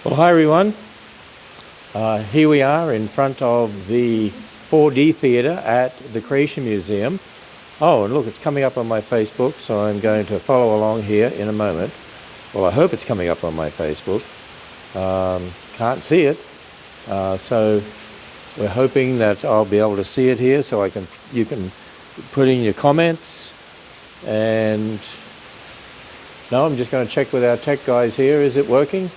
Well, hi everyone. Here we are in front of the 4D Theatre at the Creation Museum. Oh, and look, it's coming up on my Facebook, so I'm going to follow along here in a moment. Well, I hope it's coming up on my Facebook. Can't see it, so we're hoping that I'll be able to see it here, so you can put in your comments. And no, I'm just going to check with our tech guys here. Is it working?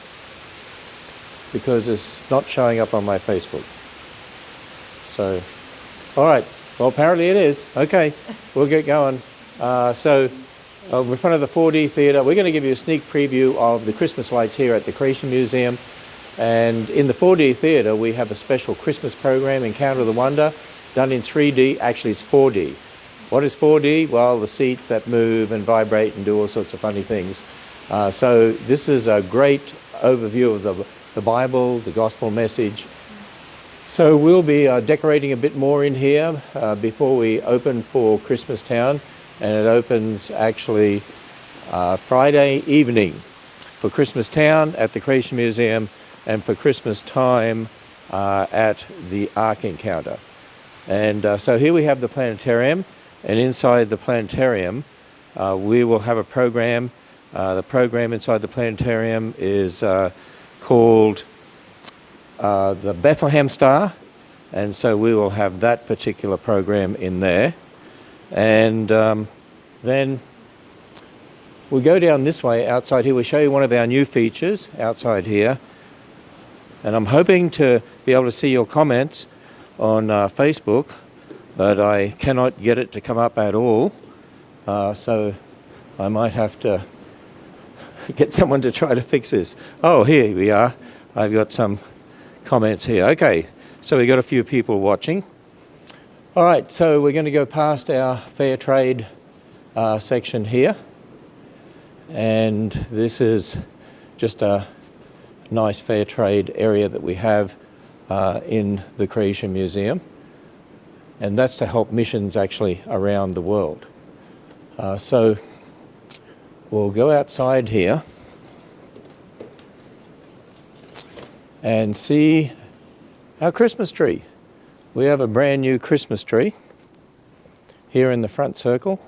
Because it's not showing up on my Facebook. So, all right. Well, apparently it is. Okay, we'll get going. So, in front of the 4D Theatre, we're going to give you a sneak preview of the Christmas lights here at the Creation Museum. And in the 4D Theatre, we have a special Christmas program, Encounter the Wonder, done in 3D. Actually, it's 4D. What is 4D? Well, the seats that move and vibrate and do all sorts of funny things. So this is a great overview of the Bible, the gospel message. So we'll be decorating a bit more in here before we open for ChristmasTown, and it opens actually Friday evening for ChristmasTown at the Creation Museum and for Christmas time at the Ark Encounter. And so here we have the planetarium, and inside the planetarium we will have a program. The program inside the planetarium is called the Bethlehem Star, and so we will have that particular program in there. And then we'll go down this way outside here. We'll show you one of our new features outside here, and I'm hoping to be able to see your comments on Facebook, but I cannot get it to come up at all, so I might have to get someone to try to fix this. Oh, here we are. I've got some comments here. Okay, so we've got a few people watching. All right, so we're going to go past our fair trade section here. And this is just a nice fair trade area that we have in the Creation Museum. And that's to help missions actually around the world. So we'll go outside here and see our Christmas tree. We have a brand new Christmas tree here in the front circle.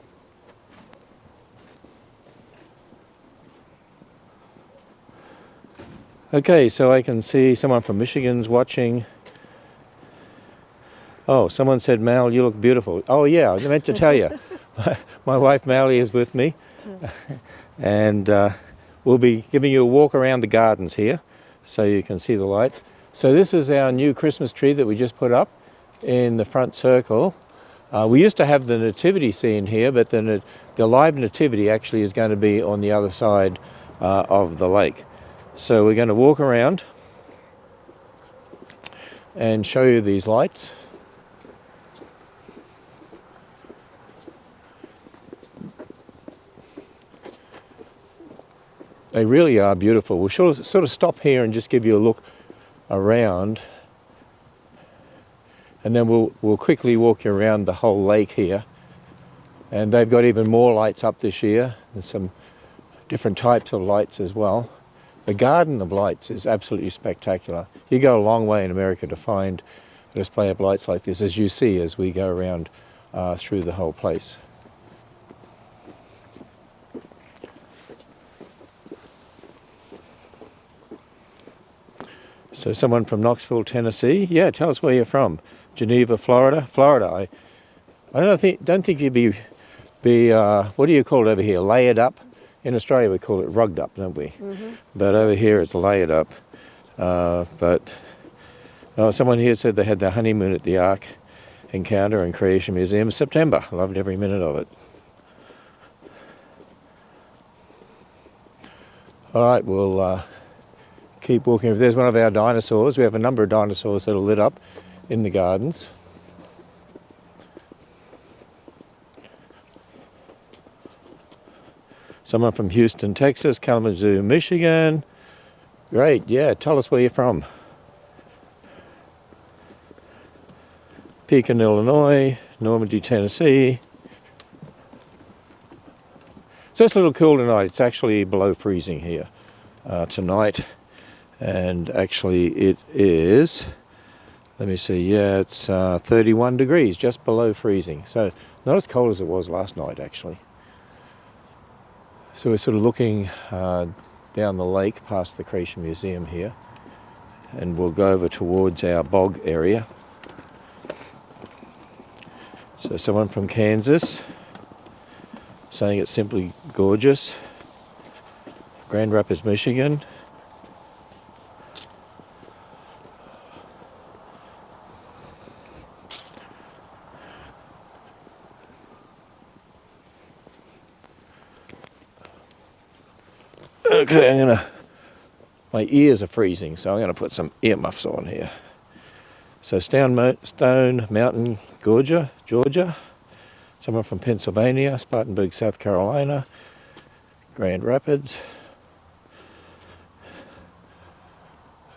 Okay, so I can see someone from Michigan's watching. Oh, someone said, Mal, you look beautiful. Oh yeah, I meant to tell you. My wife Mally is with me. And we'll be giving you a walk around the gardens here so you can see the lights. So this is our new Christmas tree that we just put up in the front circle. We used to have the nativity scene here, but the live nativity actually is going to be on the other side of the lake. So we're going to walk around and show you these lights. They really are beautiful. We'll sort of stop here and just give you a look around, and then we'll quickly walk you around the whole lake here. And they've got even more lights up this year, and some different types of lights as well. The garden of lights is absolutely spectacular. You go a long way in America to find a display of lights like this, as you see as we go around through the whole place. So someone from Knoxville, Tennessee. Yeah, tell us where you're from. Geneva, Florida. Florida. I don't think you'd be what do you call it over here? Layered up. In Australia we call it rugged up, don't we? Mm-hmm. But over here it's layered up. Someone here said they had their honeymoon at the Ark Encounter and Creation Museum in September. Loved every minute of it. All right, we'll keep walking. If there's one of our dinosaurs, we have a number of dinosaurs that are lit up in the gardens. Someone from Houston, Texas, Kalamazoo, Michigan. Great, yeah, tell us where you're from. Pekin, Illinois, Normandy, Tennessee. So it's a little cool tonight. It's actually below freezing here tonight. And actually it is, let me see, yeah, it's 31 degrees, just below freezing. So not as cold as it was last night, actually. So we're sort of looking down the lake past the Creation Museum here, and we'll go over towards our bog area. So someone from Kansas saying it's simply gorgeous. Grand Rapids, Michigan. Okay, my ears are freezing, so I'm going to put some earmuffs on here. So Stone Mountain, Georgia. Someone from Pennsylvania, Spartanburg, South Carolina, Grand Rapids.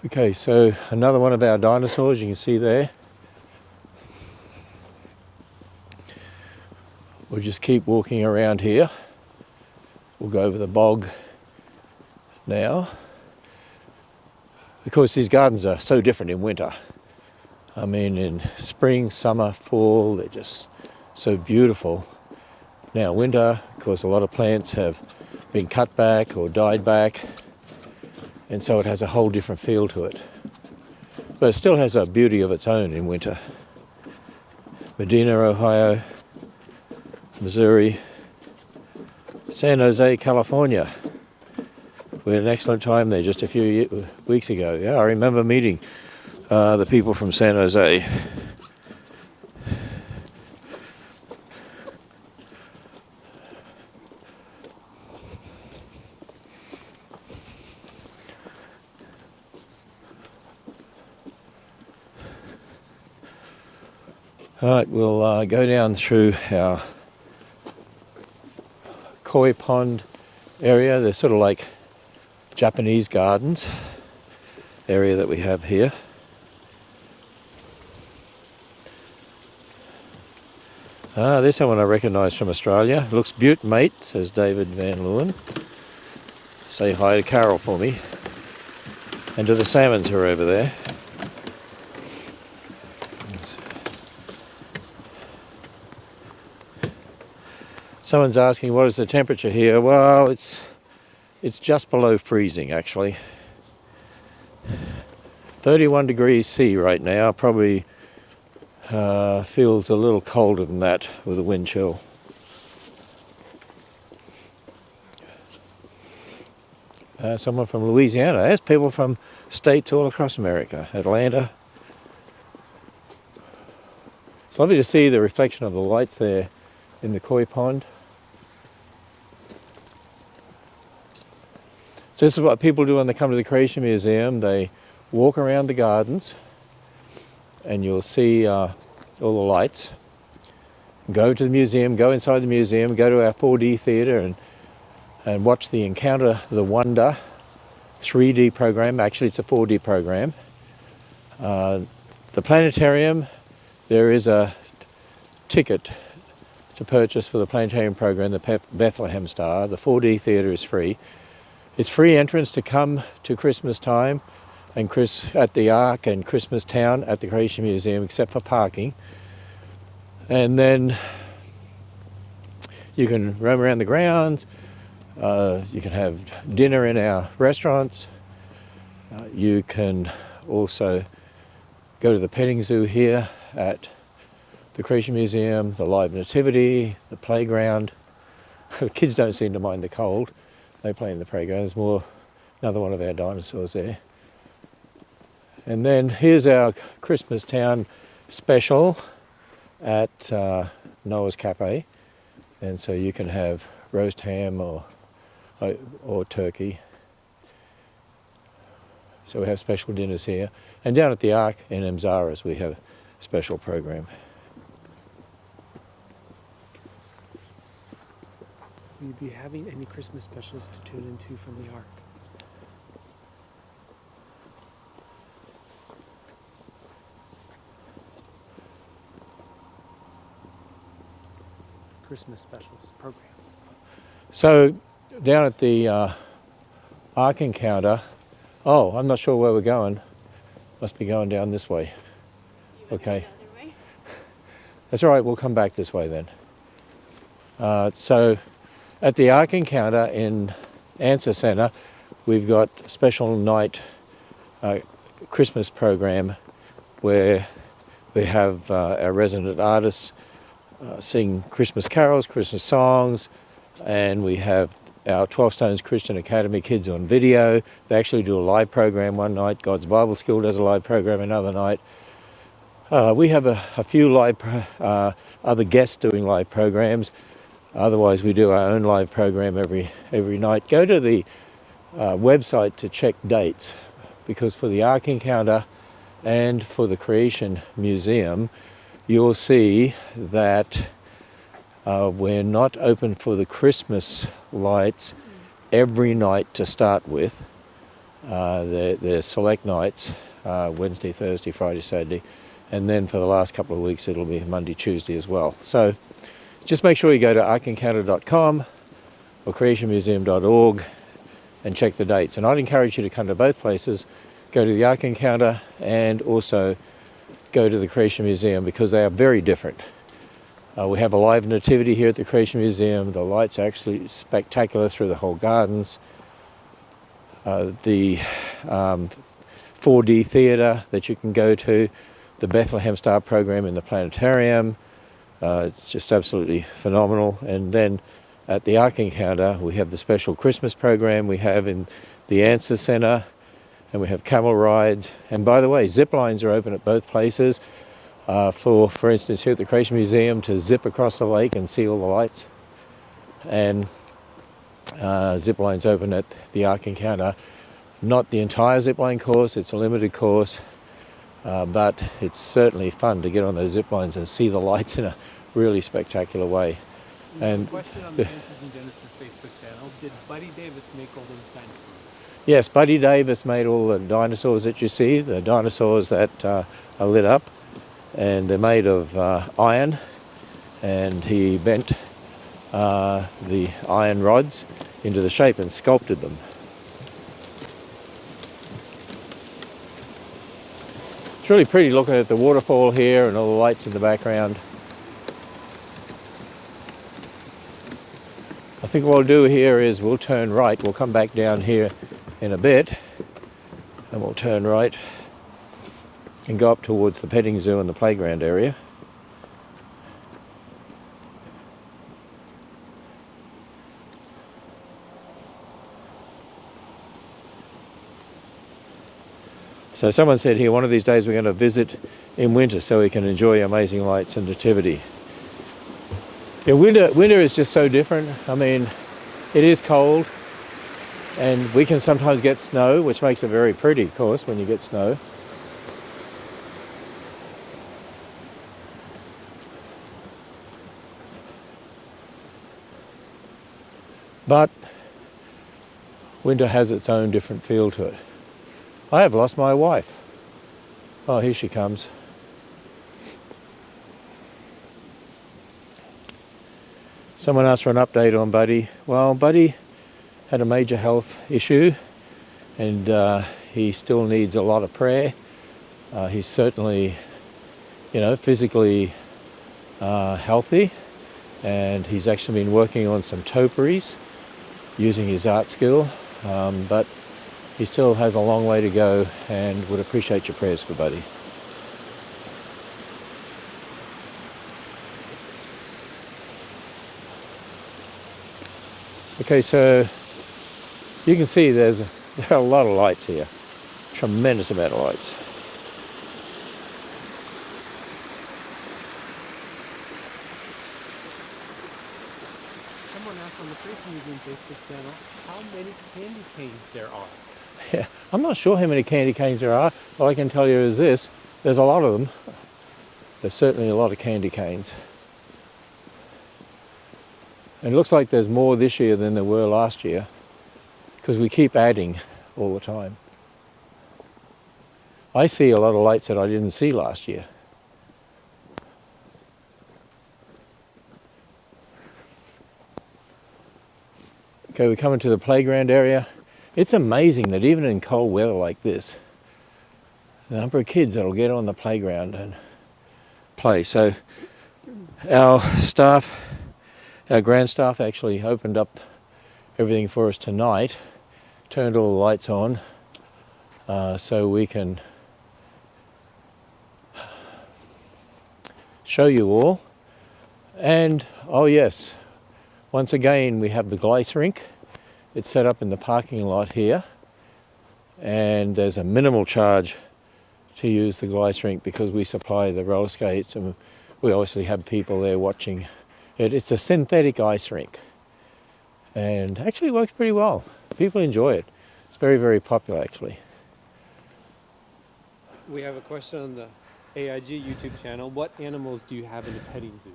Okay, so another one of our dinosaurs you can see there. We'll just keep walking around here. We'll go over the bog now. Of course, these gardens are so different in winter. I mean, in spring, summer, fall, they're just so beautiful. Now, winter, of course, a lot of plants have been cut back or died back, and so it has a whole different feel to it. But it still has a beauty of its own in winter. Medina, Ohio, Missouri, San Jose, California. We had an excellent time there just a few weeks ago. Yeah, I remember meeting the people from San Jose. All right, we'll go down through our koi pond area. They're sort of like Japanese gardens area that we have here. There's someone I recognise from Australia. Looks beaut, mate, says David Van Leeuwen. Say hi to Carol for me. And to the salmons who are over there. Someone's asking what is the temperature here. Well, it's just below freezing, actually. 31 degrees C right now. Probably feels a little colder than that with the wind chill. Someone from Louisiana. There's people from states all across America. Atlanta. It's lovely to see the reflection of the lights there in the koi pond. So this is what people do when they come to the Creation Museum. They walk around the gardens and you'll see all the lights. Go to the museum, go inside the museum, go to our 4D theatre and watch the Encounter the Wonder 3D program. Actually, it's a 4D program. The planetarium, there is a ticket to purchase for the planetarium program, the Bethlehem Star. The 4D theatre is free. It's free entrance to come to Christmas time and at the Ark and ChristmasTown at the Creation Museum, except for parking. And then you can roam around the grounds. You can have dinner in our restaurants. You can also go to the petting zoo here at the Creation Museum, the live nativity, the playground. The kids don't seem to mind the cold. They play in the playground. There's another one of our dinosaurs there. And then here's our ChristmasTown special at Noah's Cafe. And so you can have roast ham or turkey. So we have special dinners here. And down at the Ark in Emzara's we have a special program. Will you be having any Christmas specials to tune into from the Ark? Christmas specials, programs. So down at the Ark Encounter, Oh, I'm not sure where we're going. Must be going down this way. Okay. That's all right, we'll come back this way then. So at the Ark Encounter in Answer Centre, we've got a special night Christmas program where we have our resident artists sing Christmas carols, Christmas songs, and we have our 12 Stones Christian Academy kids on video. They actually do a live program one night. God's Bible School does a live program another night. We have a few live other guests doing live programs. Otherwise, we do our own live program every night. Go to the website to check dates, because for the Ark Encounter and for the Creation Museum, you'll see that we're not open for the Christmas lights every night to start with. They're select nights, Wednesday, Thursday, Friday, Saturday, and then for the last couple of weeks it'll be Monday, Tuesday as well. So just make sure you go to arkencounter.com or creationmuseum.org and check the dates. And I'd encourage you to come to both places. Go to the Ark Encounter and also go to the Creation Museum, because they are very different. We have a live nativity here at the Creation Museum. The lights are actually spectacular through the whole gardens. The 4D theatre that you can go to, the Bethlehem Star program in the planetarium. It's just absolutely phenomenal. And then at the Ark Encounter, we have the special Christmas program we have in the Answer Centre, and we have camel rides. And by the way, zip lines are open at both places. For instance, here at the Creation Museum, to zip across the lake and see all the lights. And zip lines open at the Ark Encounter. Not the entire zip line course, it's a limited course, but it's certainly fun to get on those zip lines and see the lights in a really spectacular way. And question on the Answers in Genesis Facebook channel: did Buddy Davis make all those dinosaurs? yes, Buddy Davis made all the dinosaurs that you see, the dinosaurs that are lit up, and they're made of iron, and he bent the iron rods into the shape and sculpted them. It's really pretty looking at the waterfall here and all the lights in the background. I think what we'll do here is we'll turn right. We'll come back down here in a bit and we'll turn right and go up towards the petting zoo and the playground area. So someone said here, one of these days we're going to visit in winter so we can enjoy amazing lights and nativity. Yeah, winter is just so different. I mean, it is cold, and we can sometimes get snow, which makes it very pretty, of course, when you get snow. But winter has its own different feel to it. I have lost my wife. Oh, here she comes. Someone asked for an update on Buddy. Well, Buddy had a major health issue, and he still needs a lot of prayer. He's certainly, physically healthy, and he's actually been working on some topiaries using his art skill, but he still has a long way to go, and would appreciate your prayers for Buddy. Okay, so you can see there are a lot of lights here, tremendous amount of lights. Someone asked on the Creation Museum Facebook channel how many candy canes there are. Yeah, I'm not sure how many candy canes there are. All I can tell you is this: there's a lot of them. There's certainly a lot of candy canes. And it looks like there's more this year than there were last year, because we keep adding all the time. I see a lot of lights that I didn't see last year. Okay, we come into the playground area. It's amazing that even in cold weather like this, the number of kids that'll get on the playground and play. So our staff, our grand staff actually opened up everything for us tonight, turned all the lights on so we can show you all. And oh yes, once again we have the glice rink. It's set up in the parking lot here, and there's a minimal charge to use the glice rink because we supply the roller skates, and we obviously have people there watching it. It's a synthetic ice rink and actually works pretty well. People enjoy it. It's very, very popular actually. We have a question on the AIG YouTube channel. What animals do you have in the petting zoo?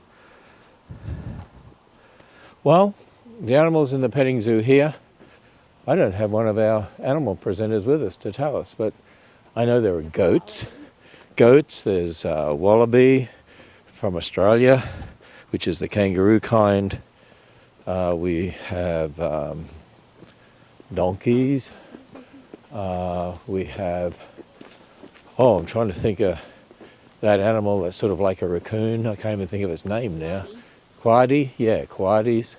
Well, the animals in the petting zoo here, I don't have one of our animal presenters with us to tell us, but I know there are goats. There's wallaby from Australia, which is the kangaroo kind. We have donkeys. We have, I'm trying to think of that animal that's sort of like a raccoon. I can't even think of its name now. Quaddy, yeah, quaddies.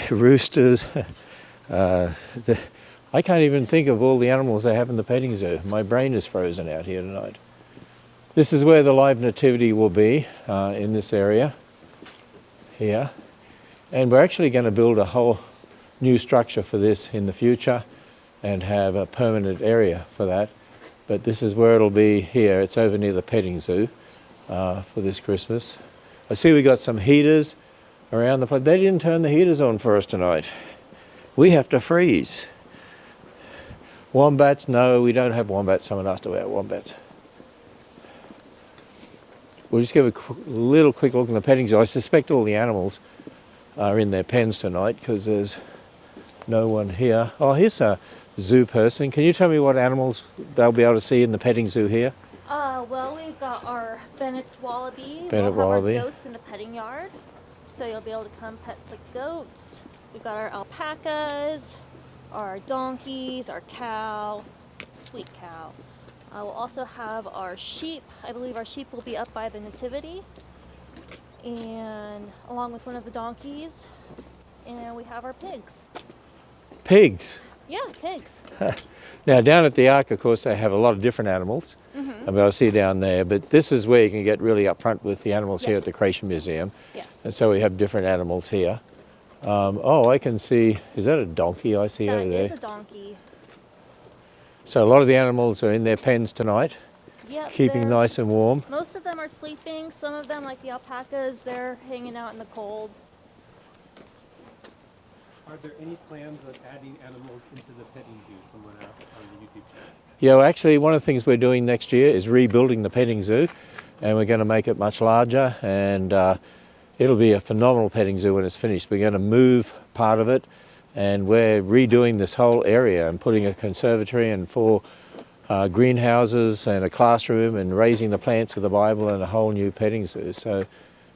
Roosters. I can't even think of all the animals they have in the petting zoo. My brain is frozen out here tonight. This is where the live nativity will be, in this area here. And we're actually going to build a whole new structure for this in the future and have a permanent area for that. But this is where it'll be here. It's over near the petting zoo for this Christmas. I see we got some heaters around the place. They didn't turn the heaters on for us tonight. We have to freeze. Wombats, no, we don't have wombats. Someone asked about wombats. We'll just give a little quick look in the petting zoo. I suspect all the animals are in their pens tonight because there's no one here. Oh, here's a zoo person. Can you tell me what animals they'll be able to see in the petting zoo here? Well, we've got our Bennett's wallaby. Bennett we'll have wallaby. our goats in the petting yard, so you'll be able to come pet the goats. We've got our alpacas, our donkeys, our cow, sweet cow. We'll also have our sheep. I believe our sheep will be up by the nativity, and along with one of the donkeys. And we have our pigs. Pigs. Yeah, pigs. Now down at the Ark, of course, they have a lot of different animals. And I'll see down there, but this is where you can get really up front with the animals here at the Creation Museum. Yes. And so we have different animals here. I can see, is that a donkey I see over there? That is a donkey. So a lot of the animals are in their pens tonight, Yep, keeping they're- nice and warm. Most of them are sleeping. Some of them, like the alpacas, they're hanging out in the cold. Are there any plans of adding animals into the petting zoo? Someone asked on the YouTube channel. Yeah, well, actually one of the things we're doing next year is rebuilding the petting zoo, and we're going to make it much larger, and it'll be a phenomenal petting zoo when it's finished. We're going to move part of it, and we're redoing this whole area and putting a conservatory and 4 greenhouses and a classroom and raising the plants of the Bible and a whole new petting zoo. So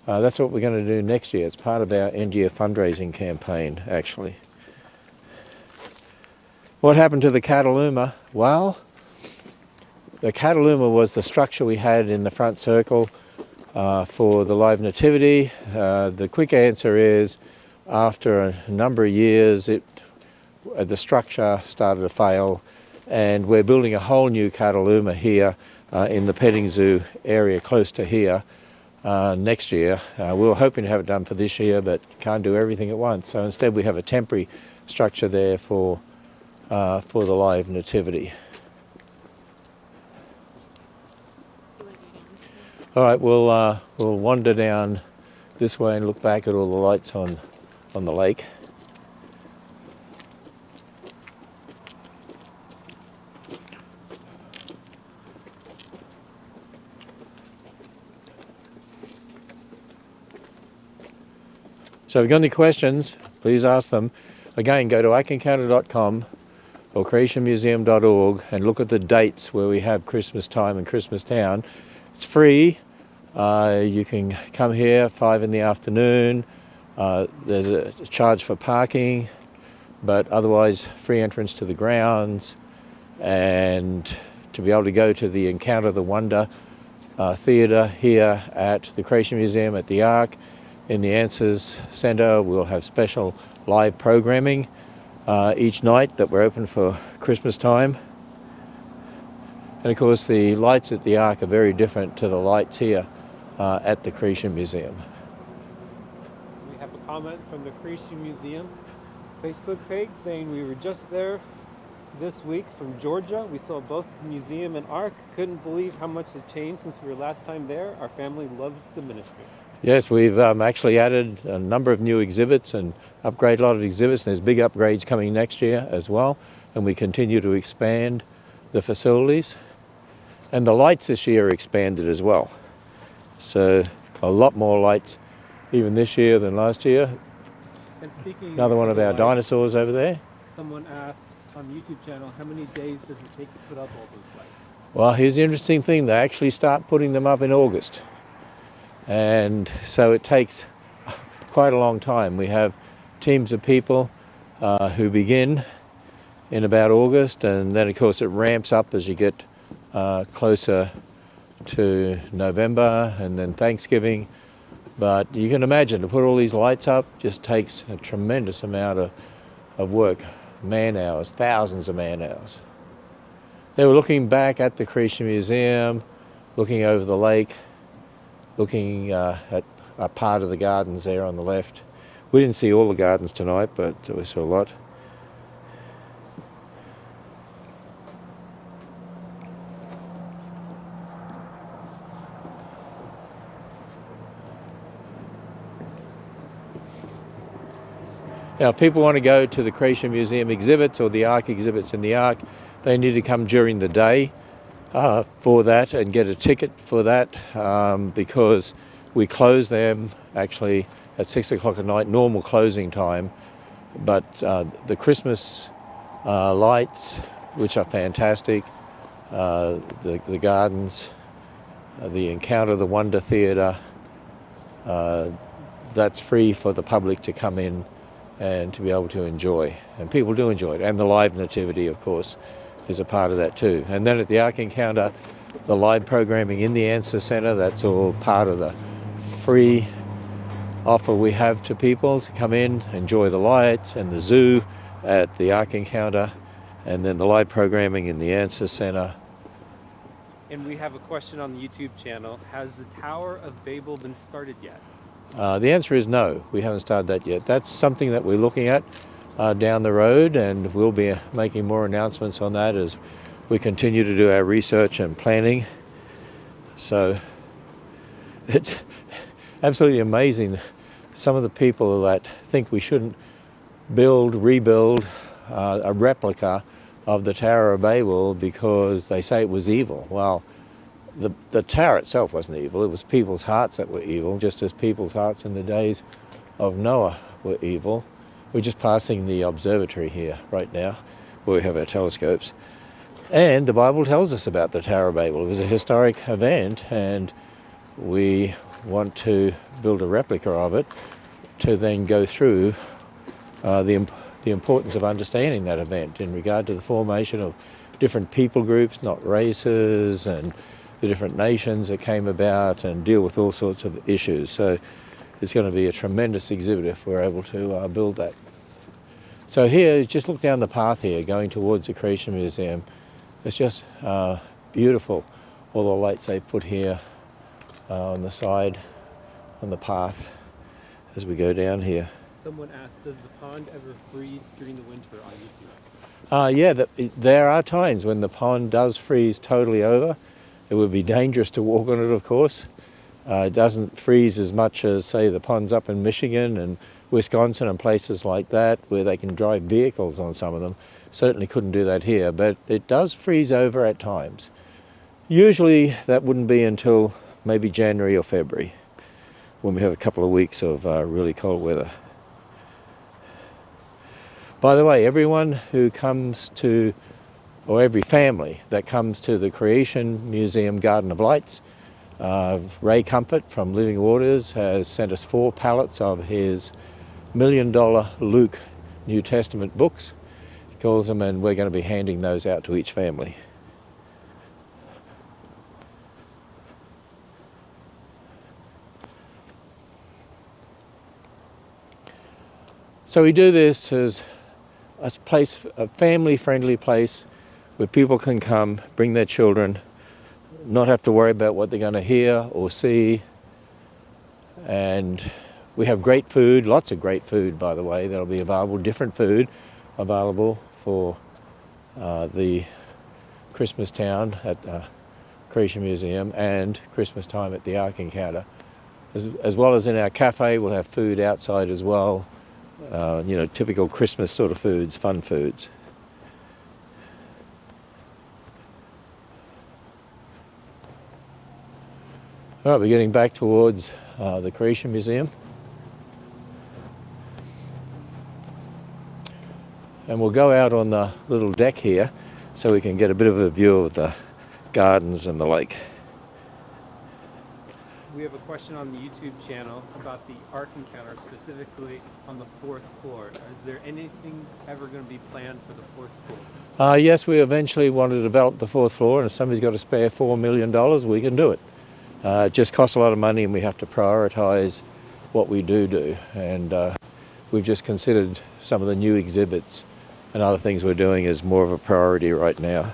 that's what we're going to do next year. It's part of our end-year fundraising campaign, actually. What happened to the Cataluma? Well, the Cataluma was the structure we had in the front circle for the live nativity. The quick answer is, after a number of years, the structure started to fail, and we're building a whole new Cataluma here in the petting zoo area close to here next year. We were hoping to have it done for this year, but can't do everything at once. So instead we have a temporary structure there for the live nativity. All right, we'll wander down this way and look back at all the lights on the lake. So if you've got any questions, please ask them. Again, go to iCanCounter.com or creationmuseum.org and look at the dates where we have Christmas time and ChristmasTown. It's free. You can come here 5 in the afternoon, There's a charge for parking, but otherwise free entrance to the grounds, and to be able to go to the Encounter the Wonder theatre here at the Creation Museum at the Ark. In the Answers Centre, we'll have special live programming each night that we're open for Christmas time. And of course the lights at the Ark are very different to the lights here at the Creation Museum. We have a comment from the Creation Museum Facebook page saying we were just there this week from Georgia. We saw both the museum and Ark. Couldn't believe how much has changed since we were last time there. Our family loves the ministry. Yes, we've actually added a number of new exhibits and upgraded a lot of exhibits. And there's big upgrades coming next year as well. And we continue to expand the facilities. And the lights this year are expanded as well. So a lot more lights even this year than last year. And speaking Another one of our lights, dinosaurs over there. someone asked on the YouTube channel, how many days does it take to put up all those lights? Well, here's the interesting thing. They actually start putting them up in August. And so it takes quite a long time. We have teams of people who begin in about August, and then of course it ramps up as you get closer to November and then Thanksgiving. But you can imagine, to put all these lights up just takes a tremendous amount of work, man hours, thousands of man hours. They were looking back at the Creation Museum, looking over the lake, looking at a part of the gardens there on the left. We didn't see all the gardens tonight, but we saw a lot. Now, if people want to go to the Creation Museum exhibits or the Ark exhibits in the Ark, they need to come during the day for that and get a ticket for that because we close them actually at 6 o'clock at night, normal closing time. But the Christmas lights, which are fantastic, the gardens, the Encounter the Wonder Theatre, that's free for the public to come in and to be able to enjoy. And people do enjoy it. And the live nativity, of course, is a part of that too. And then at the Ark Encounter, the live programming in the Answer Centre, that's all part of the free offer we have to people to come in, enjoy the lights and the zoo at the Ark Encounter, and then the live programming in the Answer Centre. And we have a question on the YouTube channel. Has the Tower of Babel been started yet? The answer is no, we haven't started that yet. That's something that we're looking at down the road, and we'll be making more announcements on that as we continue to do our research and planning. So it's absolutely amazing, some of the people that think we shouldn't rebuild a replica of the Tower of Babel because they say it was evil. Well, the tower itself wasn't evil, it was people's hearts that were evil, just as people's hearts in the days of Noah were evil. We're just passing the observatory here right now, where we have our telescopes. And the Bible tells us about the Tower of Babel. It was a historic event, and we want to build a replica of it to then go through the importance of understanding that event in regard to the formation of different people groups, not races, and the different nations that came about, and deal with all sorts of issues. So it's going to be a tremendous exhibit if we're able to build that. So here, just look down the path here, going towards the Creation Museum. It's just beautiful, all the lights they put here on the side, on the path, as we go down here. Someone asked, does the pond ever freeze during the winter on YouTube? Yeah, there are times when the pond does freeze totally over. It would be dangerous to walk on it, of course. It doesn't freeze as much as, say, the ponds up in Michigan and Wisconsin and places like that, where they can drive vehicles on some of them. Certainly couldn't do that here, but it does freeze over at times. Usually that wouldn't be until maybe January or February, when we have a couple of weeks of really cold weather. By the way, everyone who comes to, or every family that comes to the Creation Museum Garden of Lights, Ray Comfort from Living Waters has sent us 4 pallets of his $1 Million Luke New Testament books, he calls them, and we're going to be handing those out to each family. So we do this as a place, a family-friendly place where people can come, bring their children, not have to worry about what they're going to hear or see. And we have great food, lots of great food, by the way, that'll be available, different food available for the ChristmasTown at the Creation Museum and Christmas time at the Ark Encounter. As well as in our cafe, we'll have food outside as well, typical Christmas sort of foods, fun foods. All right, we're getting back towards the Creation Museum. And we'll go out on the little deck here so we can get a bit of a view of the gardens and the lake. We have a question on the YouTube channel about the Ark Encounter, specifically on the 4th floor. Is there anything ever going to be planned for the 4th floor? Yes, we eventually want to develop the 4th floor, and if somebody's got to spare $4 million, we can do it. It just costs a lot of money, and we have to prioritise what we do. And we've just considered some of the new exhibits and other things we're doing as more of a priority right now.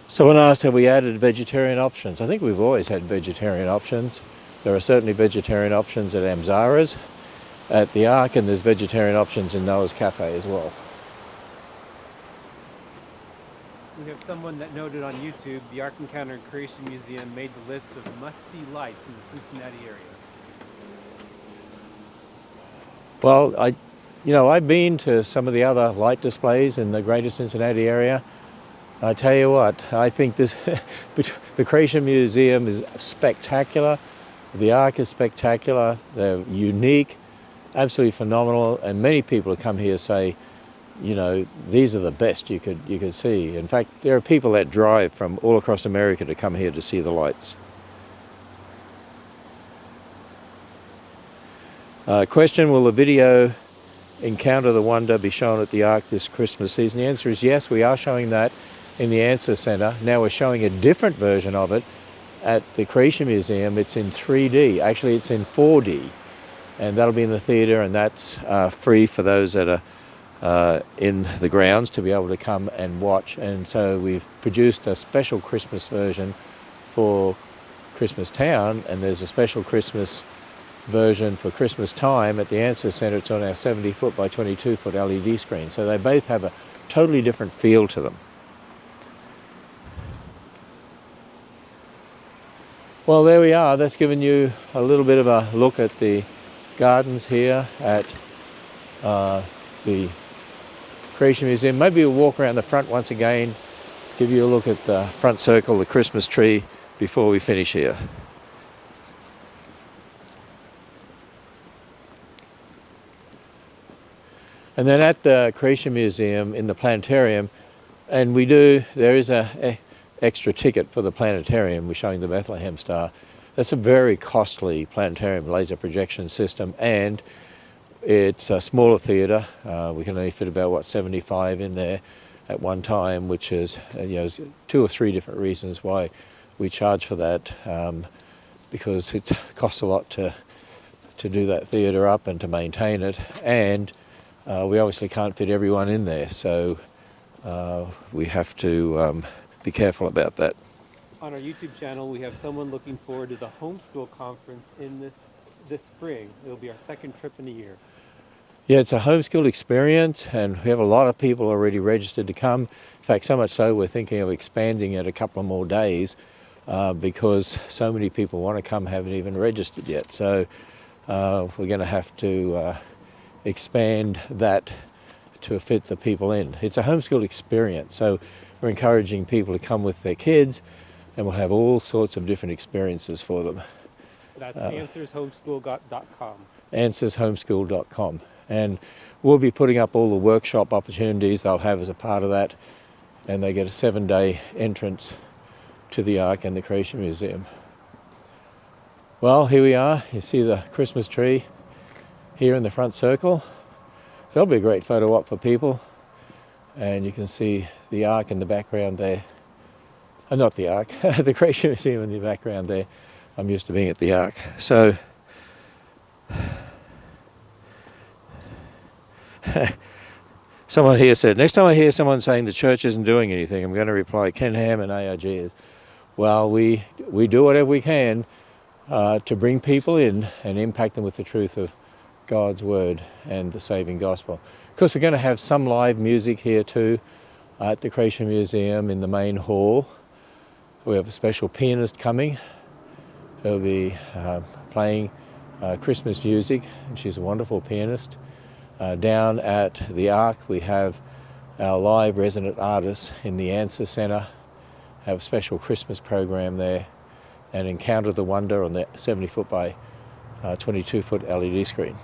So when asked, have we added vegetarian options? I think we've always had vegetarian options. There are certainly vegetarian options at Amzara's, at the Ark, and there's vegetarian options in Noah's Cafe as well. We have someone that noted on YouTube, the Ark Encounter and Creation Museum made the list of must-see lights in the Cincinnati area. Well, I've been to some of the other light displays in the greater Cincinnati area. I tell you what, I think the Creation Museum is spectacular. The Ark is spectacular. They're unique, absolutely phenomenal, and many people who come here say, these are the best you could see. In fact, there are people that drive from all across America to come here to see the lights. Question, will the video Encounter the Wonder be shown at the Ark this Christmas season? The answer is yes, we are showing that in the Answer Center. Now we're showing a different version of it at the Creation Museum. It's in 3D. Actually, it's in 4D. And that'll be in the theater, and that's free for those that are in the grounds to be able to come and watch. And so we've produced a special Christmas version for ChristmasTown, and there's a special Christmas version for Christmas time at the Answer Center. It's on our 70-foot by 22-foot LED screen. So they both have a totally different feel to them. Well, there we are. That's given you a little bit of a look at the gardens here at the Creation Museum. Maybe we'll walk around the front once again, give you a look at the front circle, the Christmas tree, before we finish here. And then at the Creation Museum in the planetarium, and there is a extra ticket for the planetarium. We're showing the Bethlehem Star. That's a very costly planetarium laser projection system, and it's a smaller theater. We can only fit about 75 in there at one time, which is there's 2 or 3 different reasons why we charge for that, because it costs a lot to do that theater up and to maintain it, and we obviously can't fit everyone in there, so we have to be careful about that. On our YouTube channel, we have someone looking forward to the homeschool conference in this spring. It'll be our second trip in a year. Yeah, it's a homeschool experience, and we have a lot of people already registered to come. In fact, so much so we're thinking of expanding it a couple of more days because so many people want to come, haven't even registered yet. So we're going to have to expand that to fit the people in. It's a homeschool experience, so we're encouraging people to come with their kids, and we'll have all sorts of different experiences for them. That's answershomeschool.com. Answershomeschool.com. And we'll be putting up all the workshop opportunities they'll have as a part of that, and they get a 7-day entrance to the Ark and the Creation Museum. Well, here we are. You see the Christmas tree here in the front circle. That'll be a great photo op for people. And you can see the Ark in the background there. Not the Ark, the Creation Museum in the background there. I'm used to being at the Ark. So, someone here said, next time I hear someone saying the church isn't doing anything, I'm going to reply, Ken Ham and ARG is, well, we do whatever we can to bring people in and impact them with the truth of God's word and the saving gospel. Of course, we're going to have some live music here too at the Creation Museum in the main hall. We have a special pianist coming who'll be playing Christmas music, and she's a wonderful pianist. Down at the Ark, we have our live resident artists in the Answer Centre, have a special Christmas program there, and Encounter the Wonder on the 70-foot by 22-foot LED screen.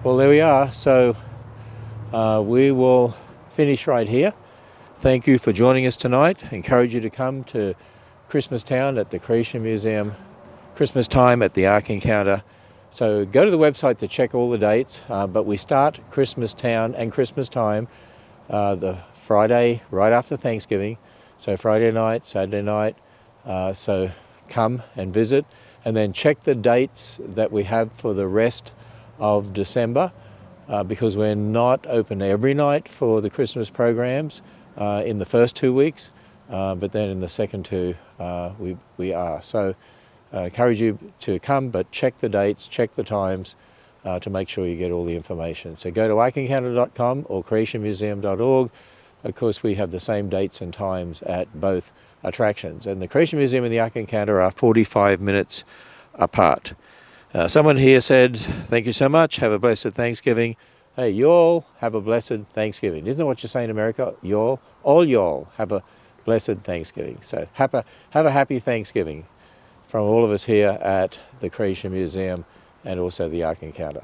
Well, there we are. So we will finish right here. Thank you for joining us tonight. I encourage you to come to ChristmasTown at the Creation Museum, Christmas time at the Ark Encounter. So go to the website to check all the dates, but we start ChristmasTown and Christmas time the Friday right after Thanksgiving. So Friday night, Saturday night. So come and visit, and then check the dates that we have for the rest of December, because we're not open every night for the Christmas programs in the first 2 weeks, but then in the second two we are. So I encourage you to come, but check the dates, check the times to make sure you get all the information. So go to arkencounter.com or creationmuseum.org. Of course, we have the same dates and times at both attractions, and the Creation Museum and the Ark Encounter are 45 minutes apart. Someone here said, thank you so much, have a blessed Thanksgiving. Hey, y'all have a blessed Thanksgiving. Isn't that what you say in America? Y'all, all y'all have a blessed Thanksgiving. So have a happy Thanksgiving from all of us here at the Creation Museum and also the Ark Encounter.